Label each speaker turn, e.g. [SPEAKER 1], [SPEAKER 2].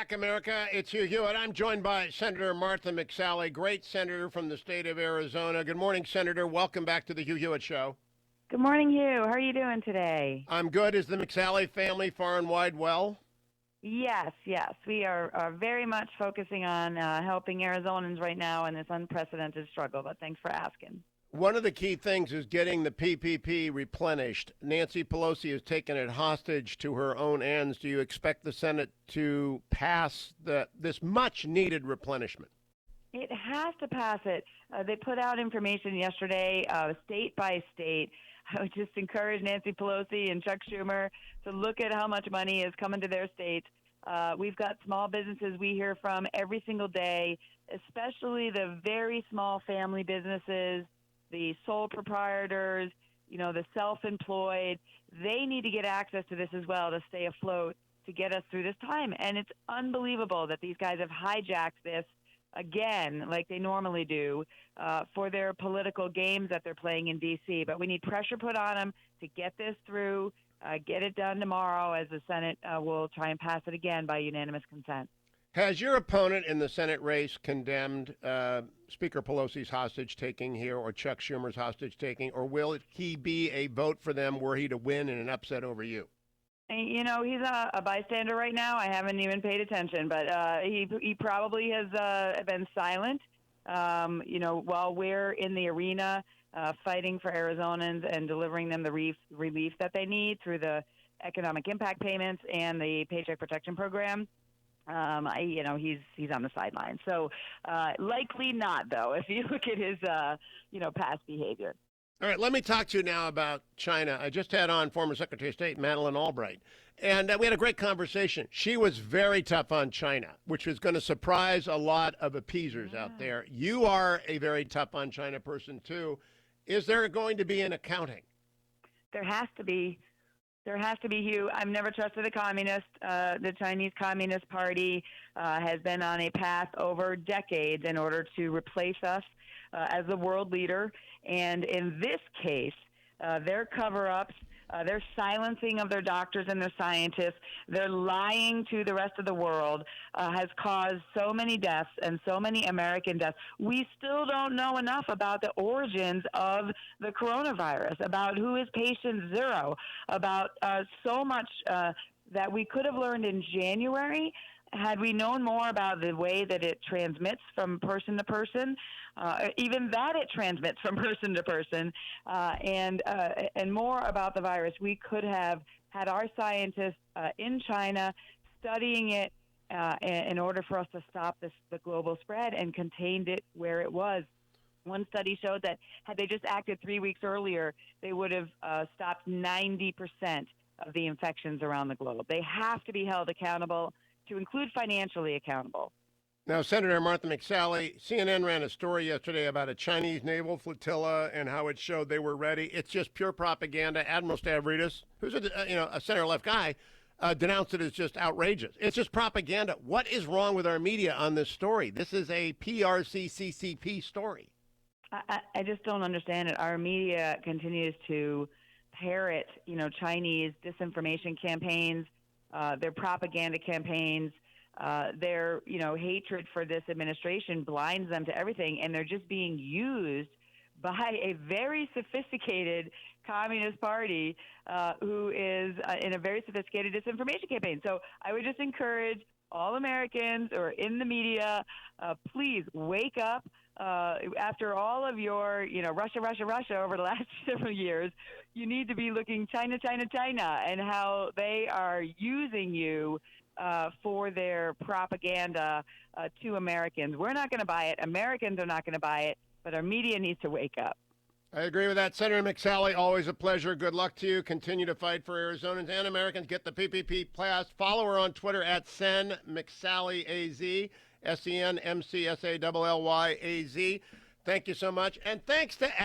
[SPEAKER 1] back, America. It's Hugh Hewitt. I'm joined by Senator Martha McSally, great senator from the state of Arizona. Good morning, Senator. Welcome back to the Hugh Hewitt Show.
[SPEAKER 2] Good morning, Hugh. How are you doing today?
[SPEAKER 1] I'm good. Is the McSally family far and wide well?
[SPEAKER 2] Yes. We are very much focusing on helping Arizonans right now in this unprecedented struggle, but thanks for asking.
[SPEAKER 1] One of the key things is getting the PPP replenished. Nancy Pelosi has taken it hostage to her own ends. Do you expect the Senate to pass this much-needed replenishment?
[SPEAKER 2] It has to pass it. They put out information yesterday, state by state. I would just encourage Nancy Pelosi and Chuck Schumer to look at how much money is coming to their states. We've got small businesses we hear from every single day, especially the very small family businesses, the sole proprietors, the self-employed. They need to get access to this as well to stay afloat, to get us through this time. And it's unbelievable that these guys have hijacked this again, like they normally do, for their political games that they're playing in D.C. But we need pressure put on them to get this through, get it done tomorrow, as the Senate will try and pass it again by unanimous consent.
[SPEAKER 1] Has your opponent in the Senate race condemned Speaker Pelosi's hostage-taking here or Chuck Schumer's hostage-taking, or will he be a vote for them were he to win in an upset over you?
[SPEAKER 2] He's a bystander right now. I haven't even paid attention, but he probably has been silent, while we're in the arena fighting for Arizonans and delivering them the relief that they need through the economic impact payments and the Paycheck Protection Program. He's on the sideline. So likely not, though, if you look at his, past behavior.
[SPEAKER 1] All right, let me talk to you now about China. I just had on former Secretary of State Madeleine Albright, and we had a great conversation. She was very tough on China, which is going to surprise a lot of appeasers out there. You are a very tough on China person, too. Is there going to be an accounting?
[SPEAKER 2] There has to be. There has to be, Hugh. I've never trusted a communist. The Chinese Communist Party has been on a path over decades in order to replace us as the world leader. And in this case, their cover-ups, their silencing of their doctors and their scientists, their lying to the rest of the world has caused so many deaths and so many American deaths. We still don't know enough about the origins of the coronavirus, about who is patient zero, about so much that we could have learned in January had we known more about the way that it transmits from person to person, even that it transmits from person to person, and more about the virus, we could have had our scientists in China studying it in order for us to stop the global spread and contained it where it was. One study showed that had they just acted 3 weeks earlier, they would have stopped 90% of the infections around the globe. They have to be held accountable, to include financially accountable.
[SPEAKER 1] Now, Senator Martha McSally, CNN ran a story yesterday about a Chinese naval flotilla and how it showed they were ready. It's just pure propaganda. Admiral Stavridis, who's a center-left guy, denounced it as just outrageous. It's just propaganda. What is wrong with our media on this story? This is a PRC-CCP story.
[SPEAKER 2] I just don't understand it. Our media continues to parrot, Chinese disinformation campaigns, their propaganda campaigns, their, hatred for this administration blinds them to everything, and they're just being used by a very sophisticated Communist Party who is in a very sophisticated disinformation campaign. So I would just encourage all Americans who are in the media, please wake up. After all of your, Russia over the last several years, you need to be looking China, and how they are using you for their propaganda to Americans. We're not going to buy it. Americans are not going to buy it, but our media needs to wake up.
[SPEAKER 1] I agree with that. Senator McSally, always a pleasure. Good luck to you. Continue to fight for Arizonans and Americans. Get the PPP passed. Follow her on Twitter at SenMcSallyAZ. SenMcSallyAZ. Thank you so much. And thanks to